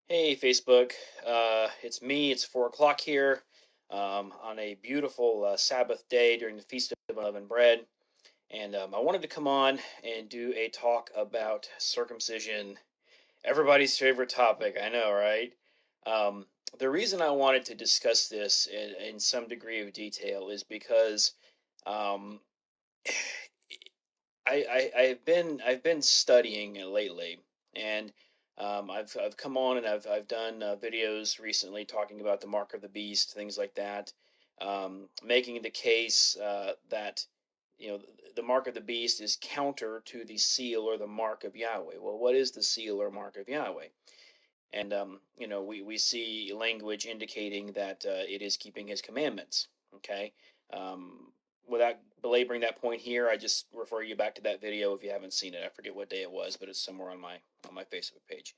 Hey, Facebook. It's me. It's 4 o'clock here on a beautiful Sabbath day during the Feast of Unleavened Bread. And I wanted to come on and do a talk about circumcision. Everybody's favorite topic, I know, right? Um, the reason I wanted to discuss this in some degree of detail is because um, I've been studying it lately, and I've come on and I've done videos recently talking about the mark of the beast, things like that, making the case that the mark of the beast is counter to the seal or the mark of Yahweh. Well, what is the seal or mark of Yahweh? And we see language indicating that it is keeping His commandments. Okay. Um, Without belaboring that point here, I just refer you back to that video if you haven't seen it. I forget what day it was, but it's somewhere on my Facebook page.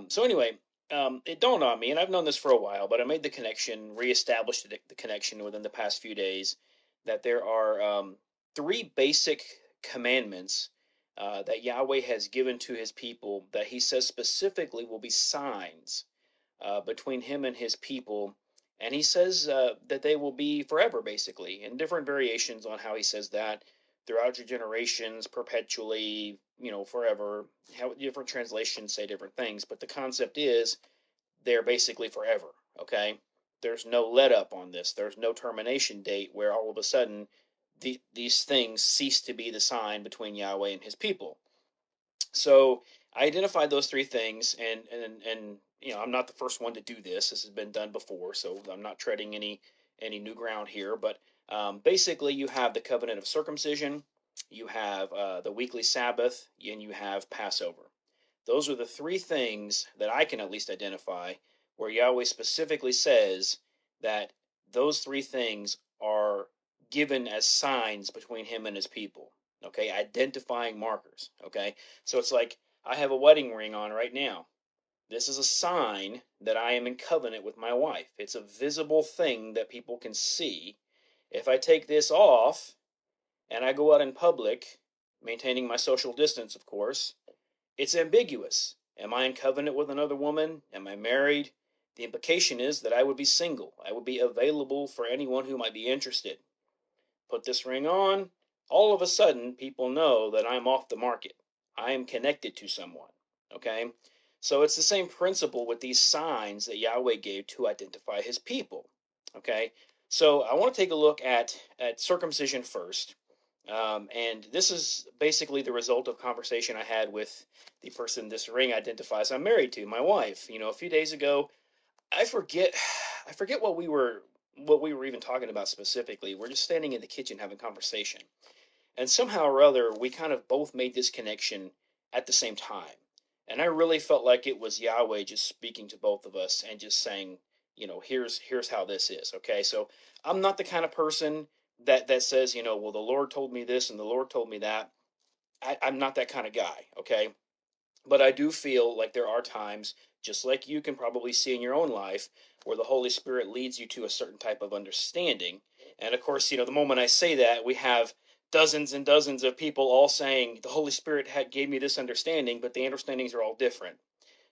So anyway, it dawned on me, and I've known this for a while, but I made the connection, reestablished the connection within the past few days, that there are three basic commandments that Yahweh has given to His people that He says specifically will be signs between Him and His people. And He says that they will be forever, basically, in different variations on how He says that throughout your generations, perpetually, forever. How different translations say different things, but the concept is they're basically forever. Okay, there's no let up on this. There's no termination date where all of a sudden these things cease to be the sign between Yahweh and His people. So I identified those three things, and I'm not the first one to do this. This has been done before, so I'm not treading any new ground here. But basically, you have the covenant of circumcision, you have the weekly Sabbath, and you have Passover. Those are the three things that I can at least identify where Yahweh specifically says that those three things are given as signs between Him and His people. Okay, identifying markers. Okay, so it's like I have a wedding ring on right now. This is a sign that I am in covenant with my wife. It's a visible thing that people can see. If I take this off and I go out in public, maintaining my social distance, of course, it's ambiguous. Am I in covenant with another woman? Am I married? The implication is that I would be single. I would be available for anyone who might be interested. Put this ring on, all of a sudden people know that I'm off the market. I am connected to someone. Okay? So it's the same principle with these signs that Yahweh gave to identify His people. Okay? So I want to take a look at circumcision first. And this is basically the result of conversation I had with the person this ring identifies I'm married to, my wife. A few days ago, I forget I forget what we were even talking about specifically. We're just standing in the kitchen having conversation. And somehow or other we kind of both made this connection at the same time. And I really felt like it was Yahweh just speaking to both of us and just saying, here's how this is. Okay? So I'm not the kind of person that says, well, the Lord told me this and the Lord told me that. I'm not that kind of guy, okay? But I do feel like there are times, just like you can probably see in your own life, where the Holy Spirit leads you to a certain type of understanding. And of course, the moment I say that, we have dozens and dozens of people all saying the Holy Spirit gave me this understanding, but the understandings are all different.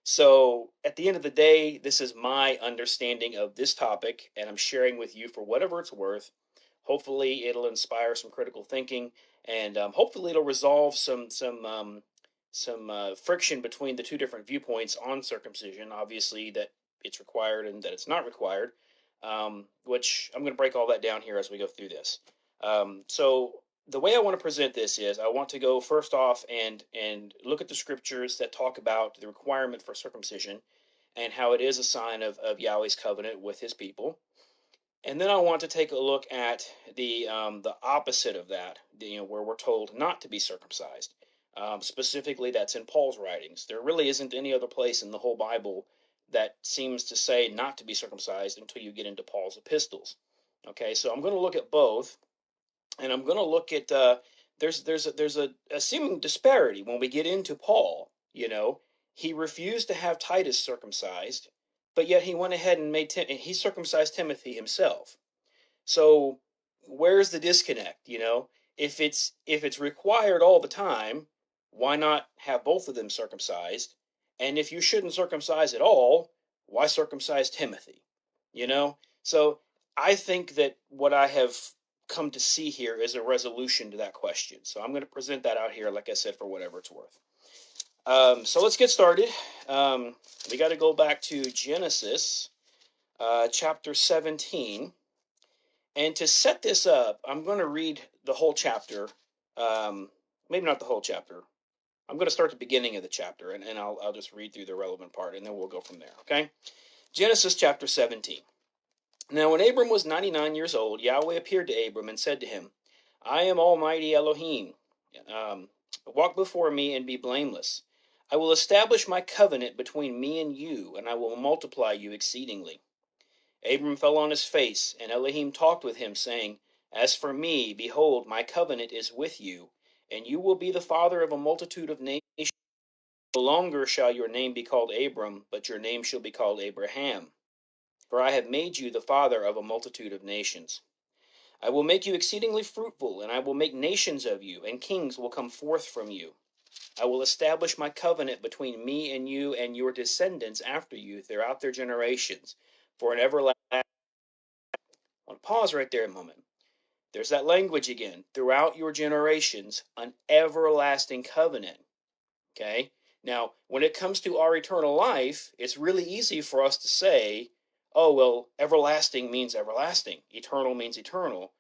So at the end of the day, this is my understanding of this topic, and I'm sharing with you for whatever it's worth. Hopefully, it'll inspire some critical thinking, and hopefully, it'll resolve some friction between the two different viewpoints on circumcision. Obviously, that it's required and that it's not required. Which I'm going to break all that down here as we go through this. So the way I want to present this is I want to go first off and look at the scriptures that talk about the requirement for circumcision and how it is a sign of Yahweh's covenant with His people. And then I want to take a look at the opposite of that, where we're told not to be circumcised. Specifically, that's in Paul's writings. There really isn't any other place in the whole Bible that seems to say not to be circumcised until you get into Paul's epistles. Okay, so I'm going to look at both, and I'm going to look at there's a seeming disparity when we get into Paul. He refused to have Titus circumcised, but yet he went ahead and he circumcised Timothy himself. So where's the disconnect? If it's required all the time, why not have both of them circumcised? And if you shouldn't circumcise at all, why circumcise Timothy? You know? So I think that what I have come to see here is a resolution to that question. So I'm going to present that out here, like I said, for whatever it's worth. So let's get started. We got to go back to Genesis chapter 17. And to set this up, I'm going to read the whole chapter. Maybe not the whole chapter. I'm going to start the beginning of the chapter, and I'll just read through the relevant part, and then we'll go from there, okay? Genesis chapter 17. Now, when Abram was 99 years old, Yahweh appeared to Abram and said to him, I am Almighty Elohim. Walk before me and be blameless. I will establish my covenant between me and you, and I will multiply you exceedingly. Abram fell on his face, and Elohim talked with him, saying, As for me, behold, my covenant is with you, and you will be the father of a multitude of nations. No longer shall your name be called Abram, but your name shall be called Abraham. For I have made you the father of a multitude of nations. I will make you exceedingly fruitful, and I will make nations of you, and kings will come forth from you. I will establish my covenant between me and you and your descendants after you throughout their generations, for an everlasting. I want to pause right there a moment. There's that language again. Throughout your generations, an everlasting covenant. Okay? Now, when it comes to our eternal life, it's really easy for us to say, oh, well, everlasting means everlasting. Eternal means eternal.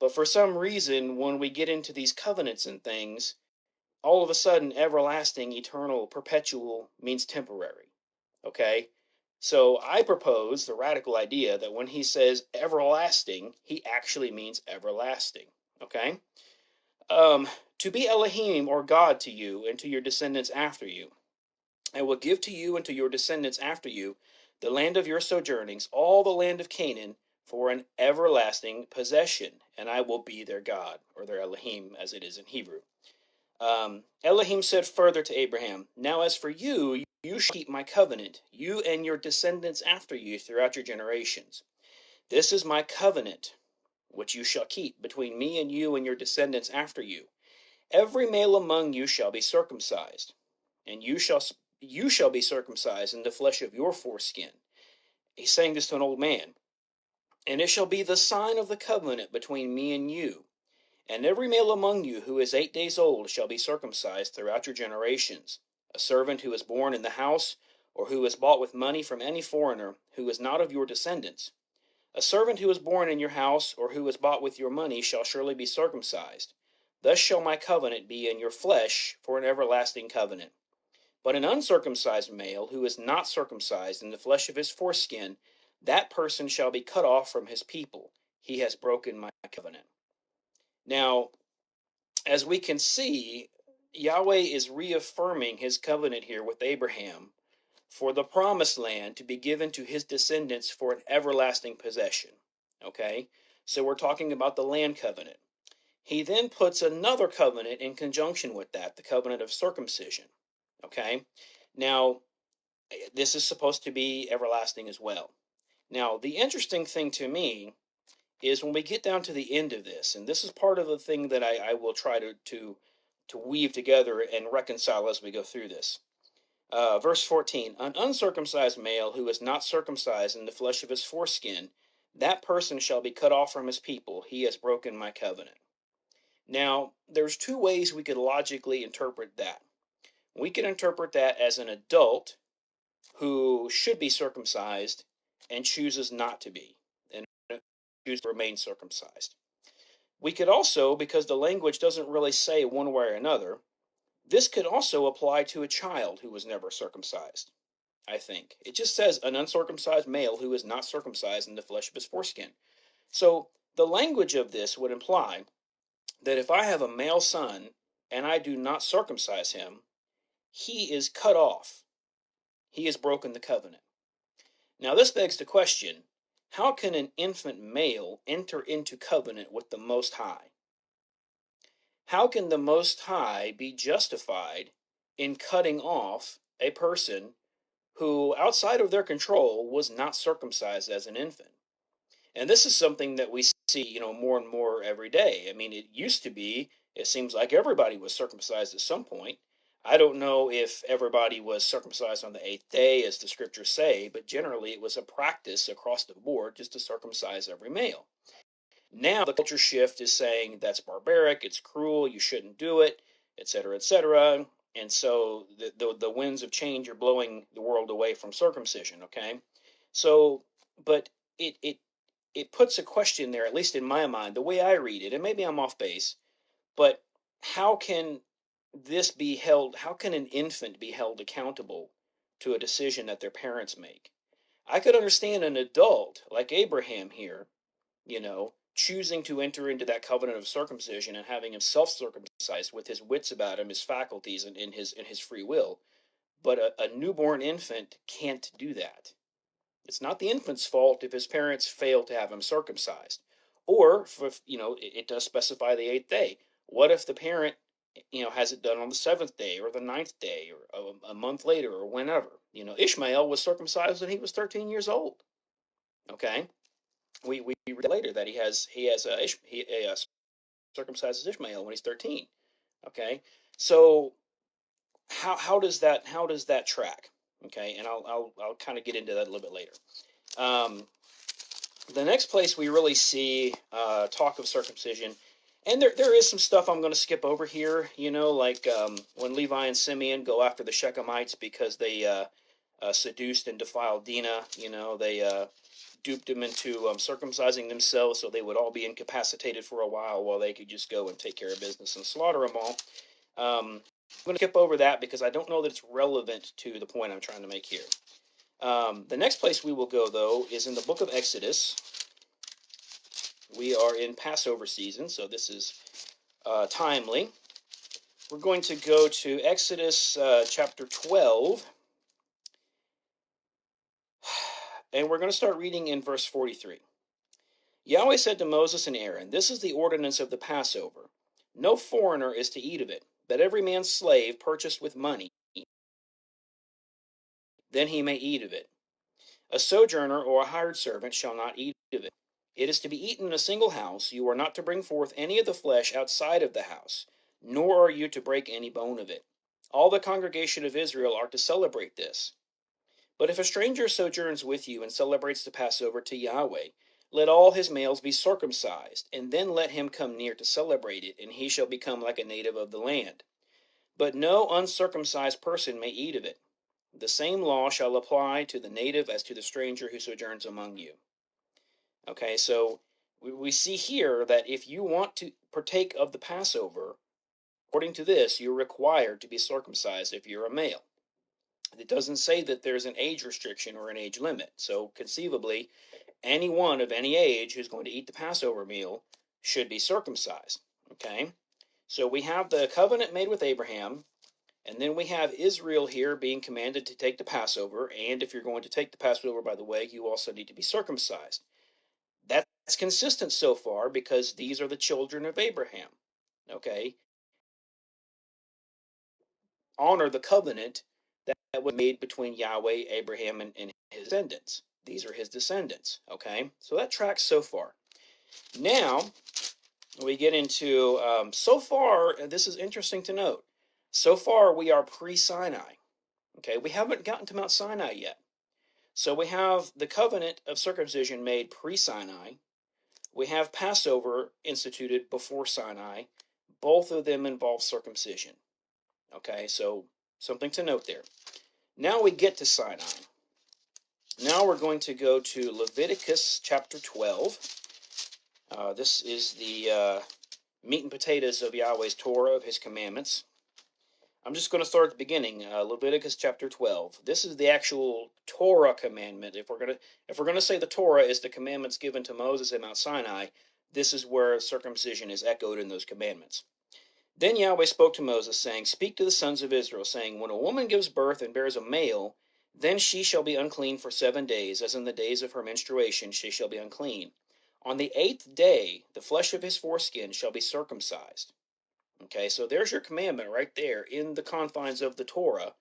But for some reason, when we get into these covenants and things, all of a sudden, everlasting, eternal, perpetual means temporary. Okay? So I propose the radical idea that when he says everlasting, he actually means everlasting. Okay? To be Elohim, or God, to you and to your descendants after you. I will give to you and to your descendants after you the land of your sojournings, all the land of Canaan, for an everlasting possession, and I will be their God, or their Elohim, as it is in Hebrew. Elohim said further to Abraham, Now as for you, you shall keep my covenant, you and your descendants after you throughout your generations. This is my covenant, which you shall keep between me and you and your descendants after you. Every male among you shall be circumcised, and you shall be circumcised in the flesh of your foreskin. He's saying this to an old man. And it shall be the sign of the covenant between me and you. And every male among you who is 8 days old shall be circumcised throughout your generations. A servant who is born in the house, or who is bought with money from any foreigner, who is not of your descendants. A servant who is born in your house, or who is bought with your money, shall surely be circumcised. Thus shall my covenant be in your flesh for an everlasting covenant. But an uncircumcised male who is not circumcised in the flesh of his foreskin, that person shall be cut off from his people. He has broken my covenant. Now, as we can see, Yahweh is reaffirming his covenant here with Abraham for the promised land to be given to his descendants for an everlasting possession. Okay? So we're talking about the land covenant. He then puts another covenant in conjunction with that, the covenant of circumcision. Okay? Now, this is supposed to be everlasting as well. Now, the interesting thing to me is when we get down to the end of this, and this is part of the thing that I will try to weave together and reconcile as we go through this. Verse 14, an uncircumcised male who is not circumcised in the flesh of his foreskin, that person shall be cut off from his people. He has broken my covenant. Now, there's two ways we could logically interpret that. We can interpret that as an adult who should be circumcised and chooses not to be, and chooses to remain circumcised. We could also, because the language doesn't really say one way or another, this could also apply to a child who was never circumcised, I think. It just says an uncircumcised male who is not circumcised in the flesh of his foreskin. So the language of this would imply that if I have a male son and I do not circumcise him, he is cut off. He has broken the covenant. Now this begs the question, how can an infant male enter into covenant with the Most High? How can the Most High be justified in cutting off a person who, outside of their control, was not circumcised as an infant? And this is something that we see, more and more every day. I mean, it used to be, it seems like everybody was circumcised at some point. I don't know if everybody was circumcised on the eighth day, as the scriptures say, but generally it was a practice across the board just to circumcise every male. Now the culture shift is saying that's barbaric, it's cruel, you shouldn't do it, etc., etc. And so the winds of change are blowing the world away from circumcision. Okay, so but it puts a question there, at least in my mind, the way I read it, and maybe I'm off base, but how can this be held? How can an infant be held accountable to a decision that their parents make? I could understand an adult like Abraham here, choosing to enter into that covenant of circumcision and having himself circumcised with his wits about him, his faculties, and in his free will. But a newborn infant can't do that. It's not the infant's fault if his parents fail to have him circumcised. Or, it does specify the eighth day. What if the parent, has it done on the seventh day or the ninth day or a month later or whenever? Ishmael was circumcised when he was 13 years old. Okay, we read later that he circumcises Ishmael when he's 13. Okay, so how does that track? Okay, and I'll kind of get into that a little bit later. Um, the next place we really see talk of circumcision, and there is some stuff I'm going to skip over here. Like when Levi and Simeon go after the Shechemites because they seduced and defiled Dinah. They duped them into circumcising themselves so they would all be incapacitated for a while they could just go and take care of business and slaughter them all. I'm going to skip over that because I don't know that it's relevant to the point I'm trying to make here. The next place we will go, though, is in the book of Exodus. We are in Passover season, so this is timely. We're going to go to Exodus chapter 12, and we're going to start reading in verse 43. Yahweh said to Moses and Aaron, "This is the ordinance of the Passover. No foreigner is to eat of it, but every man's slave purchased with money, then he may eat of it. A sojourner or a hired servant shall not eat of it. It is to be eaten in a single house. You are not to bring forth any of the flesh outside of the house, nor are you to break any bone of it. All the congregation of Israel are to celebrate this. But if a stranger sojourns with you and celebrates the Passover to Yahweh, let all his males be circumcised, and then let him come near to celebrate it, and he shall become like a native of the land. But no uncircumcised person may eat of it. The same law shall apply to the native as to the stranger who sojourns among you." Okay, so we see here that if you want to partake of the Passover, according to this, you're required to be circumcised if you're a male. It doesn't say that there's an age restriction or an age limit. So conceivably, anyone of any age who's going to eat the Passover meal should be circumcised. Okay, so we have the covenant made with Abraham, and then we have Israel here being commanded to take the Passover. And if you're going to take the Passover, by the way, you also need to be circumcised. That's consistent so far because these are the children of Abraham. Okay, honor the covenant that was made between Yahweh, Abraham, and his descendants. These are his descendants. Okay, so that tracks so far. Now we get into so far, and this is interesting to note. So far we are pre-Sinai. Okay, we haven't gotten to Mount Sinai yet. So we have the covenant of circumcision made pre-Sinai. We have Passover instituted before Sinai. Both of them involve circumcision. Okay, so something to note there. Now we get to Sinai. Now we're going to go to Leviticus chapter 12. This is the meat and potatoes of Yahweh's Torah, of his commandments. I'm just going to start at the beginning. Leviticus chapter 12. This is the actual Torah commandment. If we're going to say the Torah is the commandments given to Moses at Mount Sinai, this is where circumcision is echoed in those commandments. Then Yahweh spoke to Moses, saying, "Speak to the sons of Israel, saying, when a woman gives birth and bears a male, then she shall be unclean for 7 days, as in the days of her menstruation she shall be unclean. On the 8th day the flesh of his foreskin shall be circumcised." Okay, so there's your commandment right there in the confines of the Torah,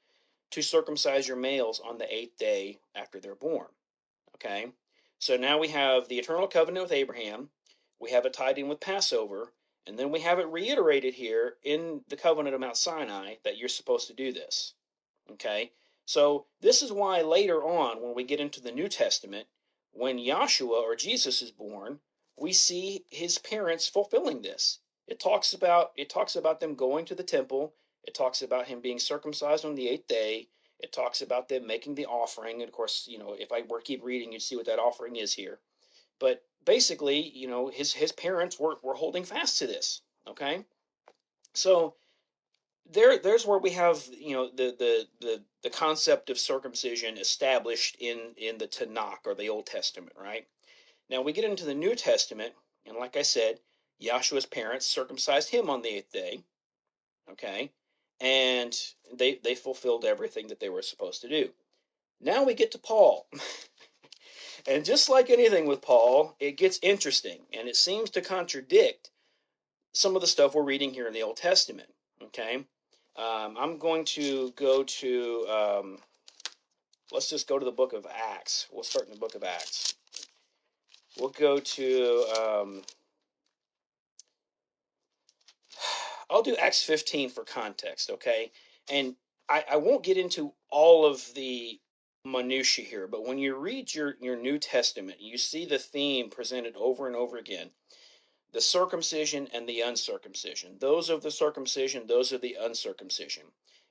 to circumcise your males on the 8th day after they're born. Okay, so now we have the eternal covenant with Abraham. We have it tied in with Passover, And then we have it reiterated here in the covenant of Mount Sinai that you're supposed to do this. Okay? So this is why later on, when we get into the New Testament, when Yahshua or Jesus is born, we see his parents fulfilling this. It talks about them going to the temple. It talks about him being circumcised on the 8th day. It talks about them making the offering. And of course, if I were to keep reading, you'd see what that offering is here. But basically, his parents were holding fast to this. Okay? So there's where we have the concept of circumcision established in the Tanakh, or the Old Testament, right? Now we get into the New Testament, and like I said, Yahshua's parents circumcised him on the 8th day, okay, and they fulfilled everything that they were supposed to do. Now we get to Paul. And just like anything with Paul, it gets interesting, and it seems to contradict some of the stuff we're reading here in the Old Testament. Okay, I'm going to go to, let's just go to the book of Acts. We'll start in the book of Acts. We'll go to, I'll do Acts 15 for context, okay? And I won't get into all of the minutiae here, but when you read your New Testament, you see the theme presented over and over again. The circumcision and the uncircumcision. Those of the circumcision, those of the uncircumcision.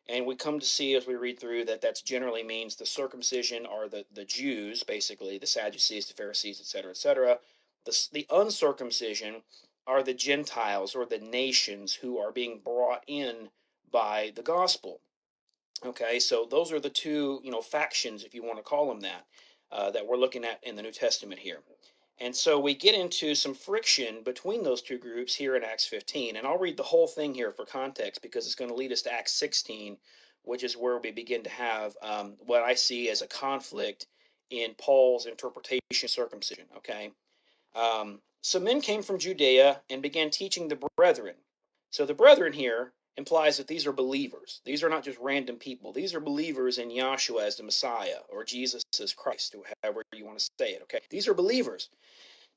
And we come to see as we read through that generally means the circumcision are the Jews, basically, the Sadducees, the Pharisees, etc., etc. The uncircumcision are the Gentiles, or the nations, who are being brought in by the gospel. Okay, so those are the two, factions, if you want to call them that, that we're looking at in the New Testament here. And so we get into some friction between those two groups here in Acts 15. And I'll read the whole thing here for context, because it's going to lead us to Acts 16, which is where we begin to have what I see as a conflict in Paul's interpretation of circumcision. Okay, some men came from Judea and began teaching the brethren. So the brethren here implies that these are believers. These are not just random people. These are believers in Yahshua as the Messiah, or Jesus as Christ, however you want to say it. Okay, these are believers.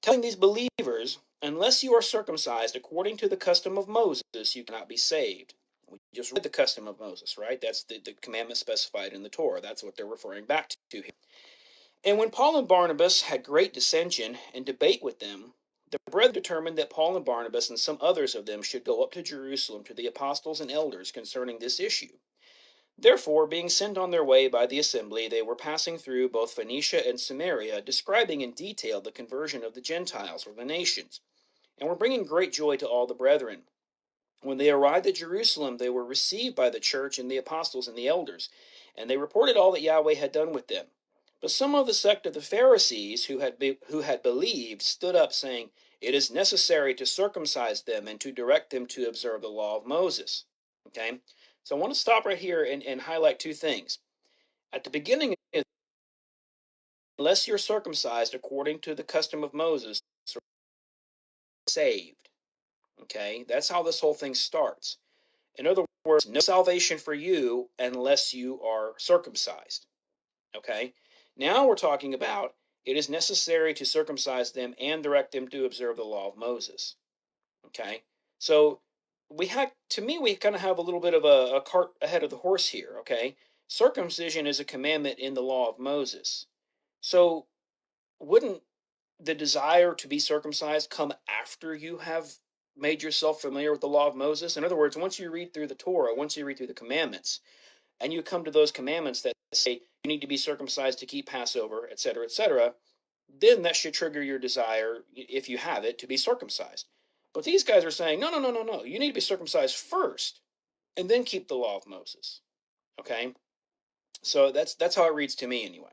Telling these believers, unless you are circumcised according to the custom of Moses, you cannot be saved. We just read the custom of Moses, right? That's the commandment specified in the Torah. That's what they're referring back to here. And when Paul and Barnabas had great dissension and debate with them, the brethren determined that Paul and Barnabas and some others of them should go up to Jerusalem to the apostles and elders concerning this issue. Therefore, being sent on their way by the assembly, they were passing through both Phoenicia and Samaria, describing in detail the conversion of the Gentiles, or the nations, and were bringing great joy to all the brethren. When they arrived at Jerusalem, they were received by the church and the apostles and the elders, and they reported all that Yahweh had done with them. But some of the sect of the Pharisees who had believed stood up, saying, "It is necessary to circumcise them and to direct them to observe the law of Moses." Okay? So I want to stop right here and highlight two things. At the beginning, unless you're circumcised according to the custom of Moses, you're saved. Okay? That's how this whole thing starts. In other words, no salvation for you unless you are circumcised. Okay? Now we're talking about it is necessary to circumcise them and direct them to observe the law of Moses. Okay? So we kind of have a little bit of a cart ahead of the horse here. Okay? Circumcision is a commandment in the law of Moses. So wouldn't the desire to be circumcised come after you have made yourself familiar with the law of Moses? In other words, once you read through the Torah, once you read through the commandments, and you come to those commandments that say you need to be circumcised to keep Passover, etc., then that should trigger your desire, if you have it, to be circumcised. But these guys are saying, no, no, no, no, no. You need to be circumcised first, and then keep the law of Moses. Okay? So that's how it reads to me anyway.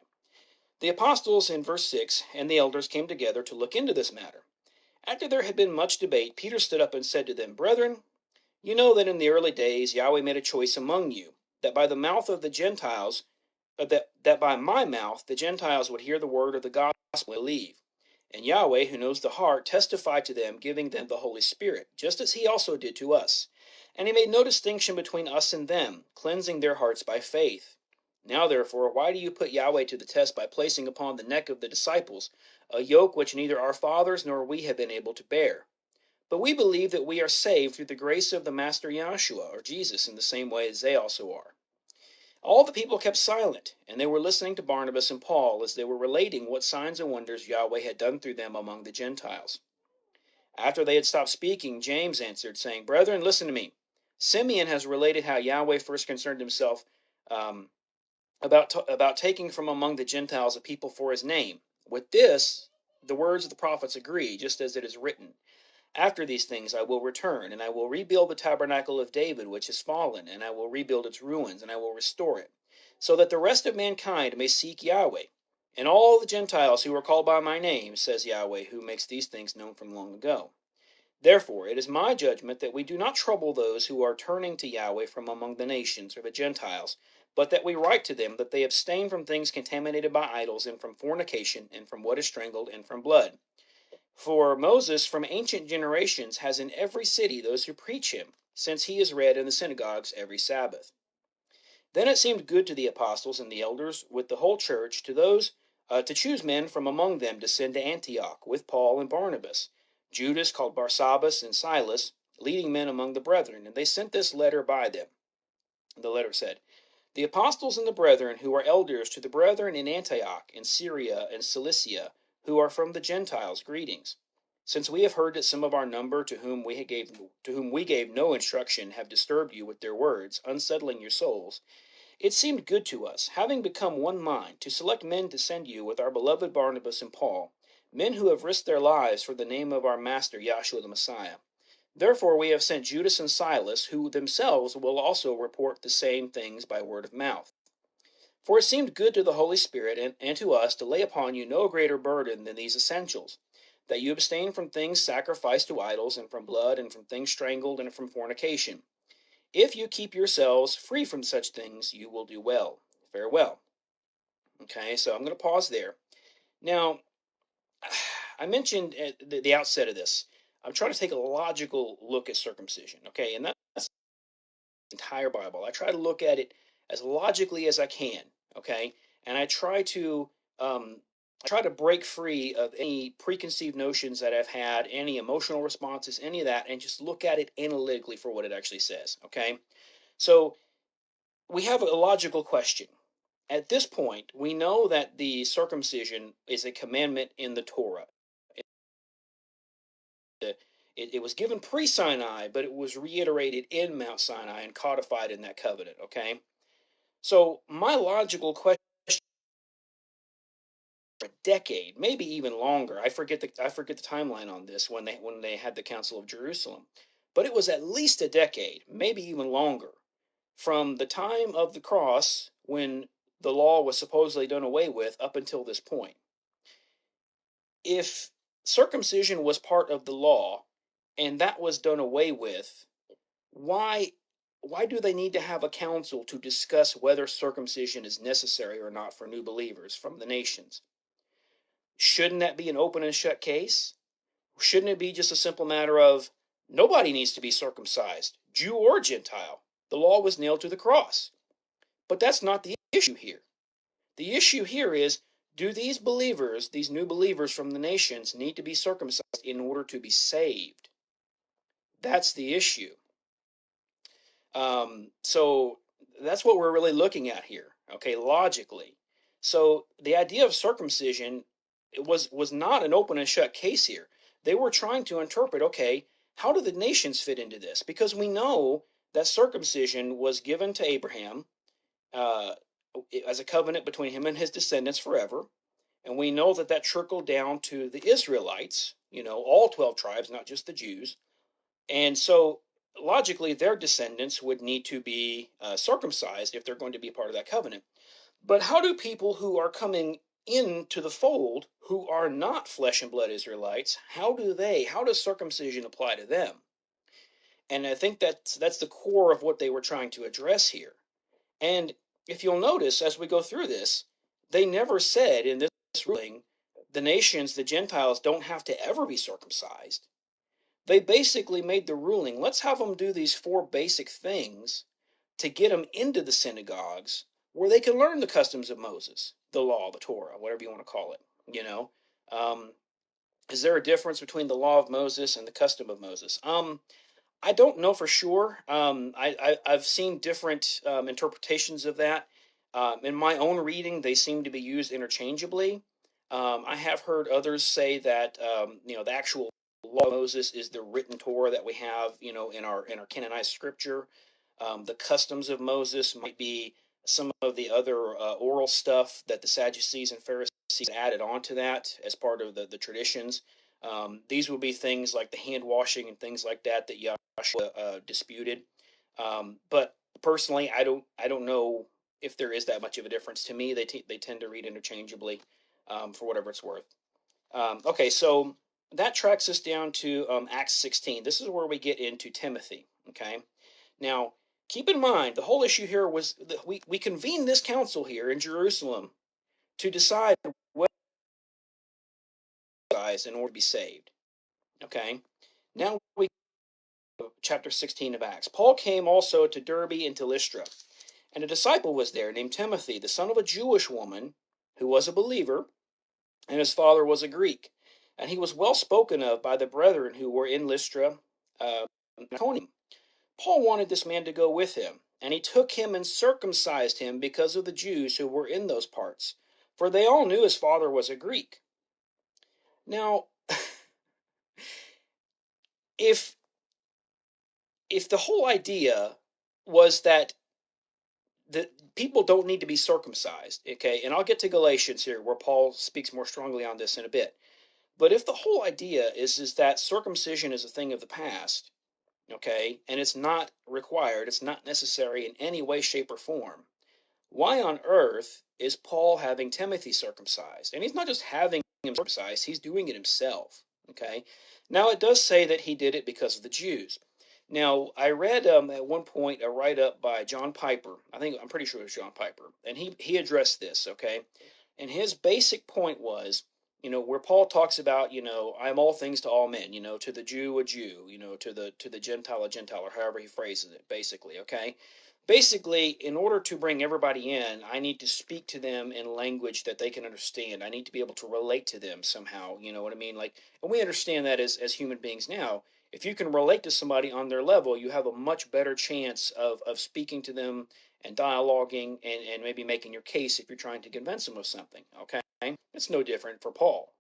The apostles, in verse 6, and the elders came together to look into this matter. After there had been much debate, Peter stood up and said to them, "Brethren, you know that in the early days Yahweh made a choice among you, that by the mouth of the Gentiles, that by my mouth the Gentiles would hear the word of the gospel and believe. And Yahweh, who knows the heart, testified to them, giving them the Holy Spirit, just as he also did to us. And he made no distinction between us and them, cleansing their hearts by faith. Now therefore, why do you put Yahweh to the test by placing upon the neck of the disciples a yoke which neither our fathers nor we have been able to bear? but we believe that we are saved through the grace of the Master Yahshua, or Jesus, in the same way as they also are. All the people kept silent, and they were listening to Barnabas and Paul as they were relating what signs and wonders Yahweh had done through them among the Gentiles. After they had stopped speaking, James answered, saying, Brethren, listen to me. Simeon has related how Yahweh first concerned himself about taking from among the Gentiles a people for his name. With this, the words of the prophets agree, just as it is written. After these things I will return, and I will rebuild the tabernacle of David, which is fallen, and I will rebuild its ruins, and I will restore it, so that the rest of mankind may seek Yahweh, and all the Gentiles who are called by my name, says Yahweh, who makes these things known from long ago. Therefore it is my judgment that we do not trouble those who are turning to Yahweh from among the nations, or the Gentiles, but that we write to them that they abstain from things contaminated by idols, and from fornication, and from what is strangled, and from blood. For Moses from ancient generations has in every city those who preach him, since he is read in the synagogues every Sabbath. Then it seemed good to the apostles and the elders with the whole church to choose men from among them to send to Antioch with Paul and Barnabas, Judas called Barsabbas and Silas, leading men among the brethren, and they sent this letter by them. The letter said, The apostles and the brethren who are elders to the brethren in Antioch, in Syria, and Cilicia, who are from the Gentiles, greetings. Since we have heard that some of our number to whom we gave no instruction have disturbed you with their words, unsettling your souls, it seemed good to us, having become one mind, to select men to send you with our beloved Barnabas and Paul, men who have risked their lives for the name of our Master Yahshua the Messiah. Therefore we have sent Judas and Silas, who themselves will also report the same things by word of mouth. For it seemed good to the Holy Spirit and to us to lay upon you no greater burden than these essentials, that you abstain from things sacrificed to idols, and from blood, and from things strangled, and from fornication. If you keep yourselves free from such things, you will do well. Farewell. Okay, so I'm going to pause there. Now, I mentioned at the outset of this, I'm trying to take a logical look at circumcision, okay, and that's the entire Bible. I try to look at it as logically as I can, okay, and um, I try to break free of any preconceived notions that I've had, any emotional responses, any of that, and just look at it analytically for what it actually says, okay. So we have a logical question. At this point, we know that the circumcision is a commandment in the Torah. It was given pre-Sinai, but it was reiterated in Mount Sinai and codified in that covenant, okay? So my logical question, a decade, maybe even longer. I forget the timeline on this when they had the Council of Jerusalem. But it was at least a decade, maybe even longer, from the time of the cross when the law was supposedly done away with up until this point. If circumcision was part of the law and that was done away with, why why do they need to have a council to discuss whether circumcision is necessary or not for new believers from the nations? Shouldn't that be an open and shut case? Shouldn't it be just a simple matter of nobody needs to be circumcised, Jew or Gentile? The law was nailed to the cross. But that's not the issue here. The issue here is, do these believers, these new believers from the nations, need to be circumcised in order to be saved? That's the issue. So that's what we're really looking at here, okay, logically. So the idea of circumcision, it was not an open and shut case here. They were trying to interpret, okay, how do the nations fit into this? Because we know that circumcision was given to Abraham uh, as a covenant between him and his descendants forever. And we know that that trickled down to the Israelites, all 12 tribes, not just the Jews. And so logically, their descendants would need to be circumcised if they're going to be part of that covenant. But how do people who are coming into the fold, who are not flesh and blood Israelites, how does circumcision apply to them? And I think that's the core of what they were trying to address here. And if you'll notice, as we go through this, they never said in this ruling, the nations, the Gentiles, don't have to ever be circumcised. They basically made the ruling, let's have them do these four basic things to get them into the synagogues where they can learn the customs of Moses, the law, the Torah, whatever you want to call it, you know. Um, Is there a difference between the law of Moses and the custom of Moses? I don't know for sure. I've seen different interpretations of that. In my own reading, they seem to be used interchangeably. I have heard others say that the actual law of Moses is the written Torah that we have, in our canonized scripture. The customs of Moses might be some of the other oral stuff that the Sadducees and Pharisees added onto that as part of the traditions. These would be things like the hand washing and things like that Joshua disputed. But personally, I don't know if there is that much of a difference. To me, they tend to read interchangeably, for whatever it's worth. Okay, so that tracks us down to Acts 16. This is where we get into Timothy. Okay, now keep in mind the whole issue here was that we convened this council here in Jerusalem to decide what size in order to be saved. Okay, now we chapter 16 of Acts. Paul came also to Derbe and to Lystra, and a disciple was there named Timothy, the son of a Jewish woman who was a believer, and his father was a Greek. And he was well spoken of by the brethren who were in Lystra and Iconium. Paul wanted this man to go with him, and he took him and circumcised him because of the Jews who were in those parts, for they all knew his father was a Greek. Now, if the whole idea was that the people don't need to be circumcised, okay, and I'll get to Galatians here where Paul speaks more strongly on this in a bit. But if the whole idea is that circumcision is a thing of the past, okay, and it's not required, it's not necessary in any way, shape, or form, why on earth is Paul having Timothy circumcised? And he's not just having him circumcised, he's doing it himself, okay? Now, it does say that he did it because of the Jews. Now, I read at one point a write-up by John Piper. I'm pretty sure it was John Piper, and he addressed this, okay? And his basic point was, where Paul talks about, I am all things to all men, to the Jew a Jew, to the Gentile a Gentile, or however he phrases it, basically, okay? Basically, in order to bring everybody in, I need to speak to them in language that they can understand. I need to be able to relate to them somehow, you know what I mean? Like, and we understand that as human beings now. If you can relate to somebody on their level, you have a much better chance of speaking to them and dialoguing and maybe making your case if you're trying to convince them of something, okay? It's no different for Paul.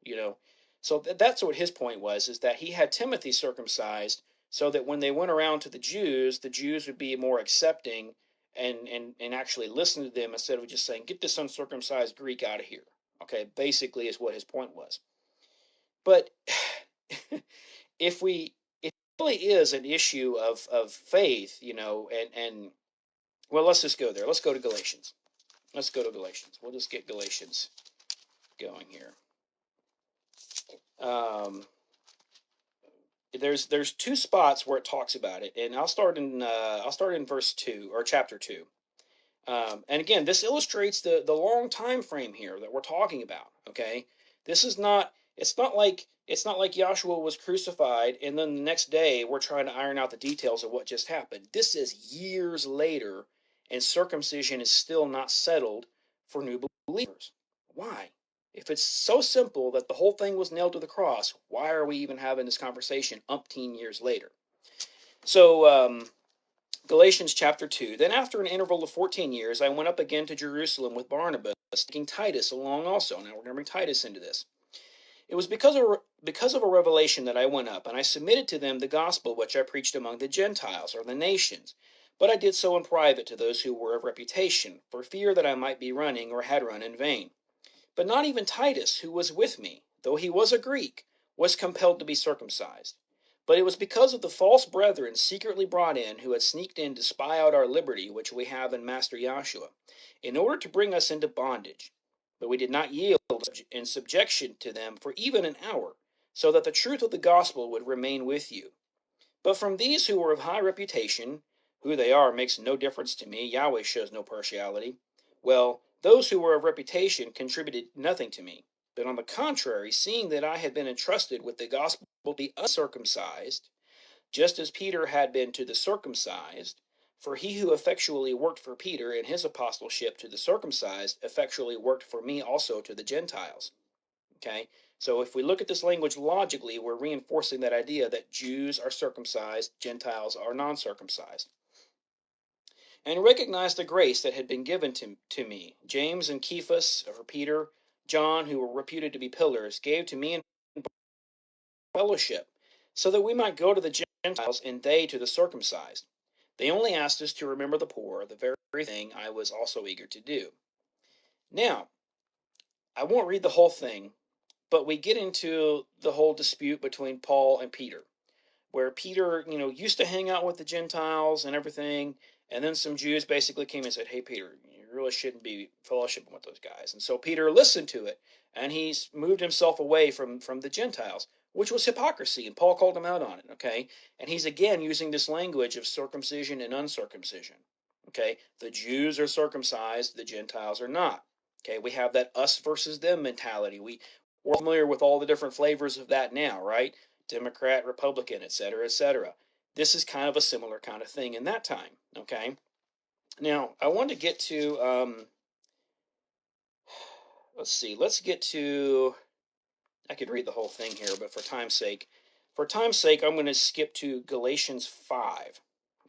So that's what his point was, is that he had Timothy circumcised so that when they went around to the Jews would be more accepting and actually listen to them instead of just saying, get this uncircumcised Greek out of here. Okay, basically is what his point was. But if it really is an issue of faith, and well, let's just go there. Let's go to Galatians. Let's go to Galatians. We'll just get Galatians going here. There's two spots where it talks about it, and I'll start in verse 2 or chapter 2. And again, this illustrates the long time frame here that we're talking about. Okay, this is not. It's not like Joshua was crucified and then the next day we're trying to iron out the details of what just happened. This is years later, and circumcision is still not settled for new believers. Why? If it's so simple that the whole thing was nailed to the cross, why are we even having this conversation umpteen years later? So, Galatians chapter 2. Then after an interval of 14 years, I went up again to Jerusalem with Barnabas, taking Titus along also. Now we're going to bring Titus into this. It was because of a revelation that I went up, and I submitted to them the gospel which I preached among the Gentiles, or the nations. But I did so in private to those who were of reputation, for fear that I might be running or had run in vain. But not even Titus, who was with me, though he was a Greek, was compelled to be circumcised. But it was because of the false brethren secretly brought in, who had sneaked in to spy out our liberty which we have in Master Joshua, in order to bring us into bondage. But we did not yield in subjection to them for even an hour, so that the truth of the gospel would remain with you. But from these who were of high reputation, who they are makes no difference to me, Yahweh shows no partiality. Well, those who were of reputation contributed nothing to me. But on the contrary, seeing that I had been entrusted with the gospel to the uncircumcised, just as Peter had been to the circumcised, for he who effectually worked for Peter in his apostleship to the circumcised effectually worked for me also to the Gentiles. Okay, So if we look at this language logically, we're reinforcing that idea that Jews are circumcised, Gentiles are non-circumcised. And recognize the grace that had been given to me. James and Cephas, or Peter, John, who were reputed to be pillars, gave to me in fellowship, so that we might go to the Gentiles and they to the circumcised. They only asked us to remember the poor, the very thing I was also eager to do. Now, I won't read the whole thing, but we get into the whole dispute between Paul and Peter, where Peter, used to hang out with the Gentiles and everything, and then some Jews basically came and said, "Hey, Peter, you really shouldn't be fellowshipping with those guys." And so Peter listened to it, and he's moved himself away from the Gentiles, which was hypocrisy, and Paul called him out on it, okay? And he's again using this language of circumcision and uncircumcision, okay? The Jews are circumcised, the Gentiles are not, okay? We have that us versus them mentality. We're familiar with all the different flavors of that now, right? Democrat, Republican, etc., etc. This is kind of a similar kind of thing in that time, okay? Now, I want to get to, let's get to, I could read the whole thing here, but for time's sake, I'm going to skip to Galatians 5.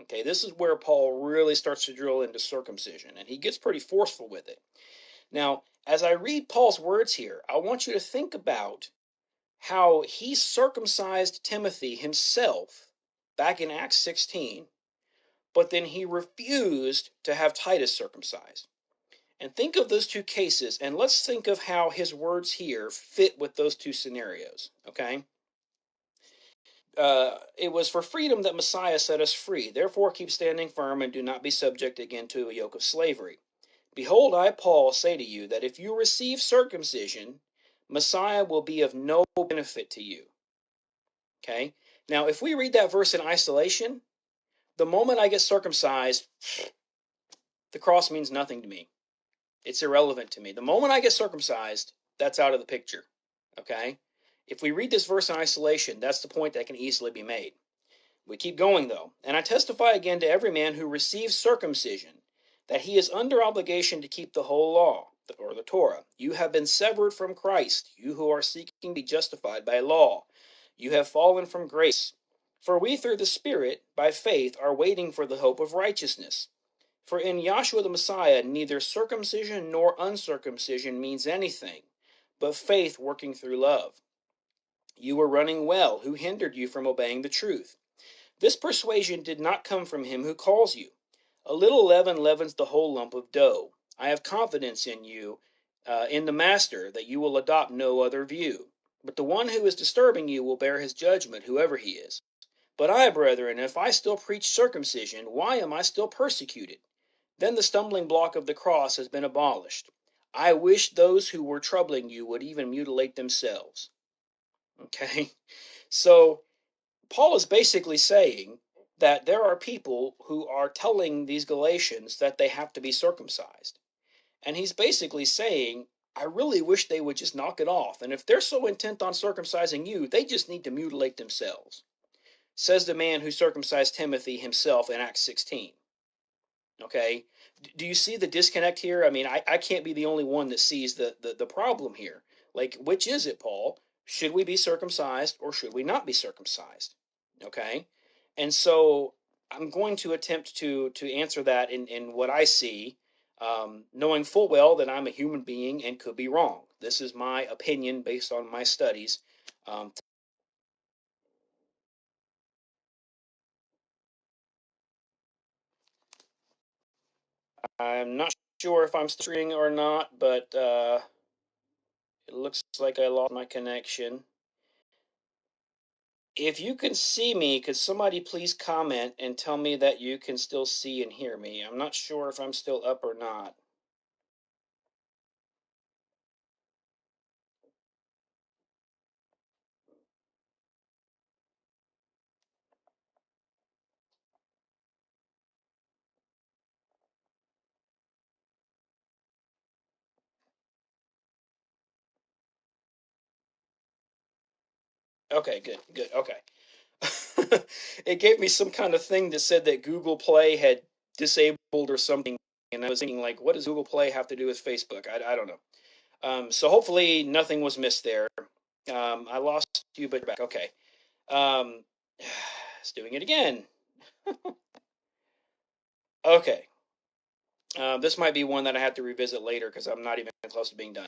Okay, this is where Paul really starts to drill into circumcision, and he gets pretty forceful with it. Now, as I read Paul's words here, I want you to think about how he circumcised Timothy himself back in Acts 16, but then he refused to have Titus circumcised. And think of those two cases, and let's think of how his words here fit with those two scenarios, okay? It was for freedom that Messiah set us free. Therefore, keep standing firm and do not be subject again to a yoke of slavery. Behold, I, Paul, say to you that if you receive circumcision, Messiah will be of no benefit to you. Okay? Now, if we read that verse in isolation, the moment I get circumcised, the cross means nothing to me. It's irrelevant to me. The moment I get circumcised, that's out of the picture. Okay? If we read this verse in isolation, that's the point that can easily be made. We keep going, though. And I testify again to every man who receives circumcision that he is under obligation to keep the whole law, or the Torah. You have been severed from Christ, you who are seeking to be justified by law. You have fallen from grace. For we through the Spirit, by faith, are waiting for the hope of righteousness. For in Yahshua the Messiah, neither circumcision nor uncircumcision means anything, but faith working through love. You were running well. Who hindered you from obeying the truth? This persuasion did not come from him who calls you. A little leaven leavens the whole lump of dough. I have confidence in you, in the Master, that you will adopt no other view. But the one who is disturbing you will bear his judgment, whoever he is. But I, brethren, if I still preach circumcision, why am I still persecuted? Then the stumbling block of the cross has been abolished. I wish those who were troubling you would even mutilate themselves. Okay? So, Paul is basically saying that there are people who are telling these Galatians that they have to be circumcised. And he's basically saying, I really wish they would just knock it off. And if they're so intent on circumcising you, they just need to mutilate themselves. Says the man who circumcised Timothy himself in Acts 16. Okay? Do you see the disconnect here? I mean, I can't be the only one that sees the problem here. Like, which is it, Paul? Should we be circumcised or should we not be circumcised? Okay? And so I'm going to attempt to answer that in what I see, knowing full well that I'm a human being and could be wrong. This is my opinion based on my studies. I'm not sure if I'm streaming or not, but it looks like I lost my connection. If you can see me, could somebody please comment and tell me that you can still see and hear me? I'm not sure if I'm still up or not. Okay, good, good, okay. It gave me some kind of thing that said that Google Play had disabled or something, and I was thinking, like, what does Google Play have to do with Facebook? I don't know. So hopefully nothing was missed there. I lost you, but you're back. Okay. Um, it's doing it again. Okay. This might be one that I have to revisit later because I'm not even close to being done.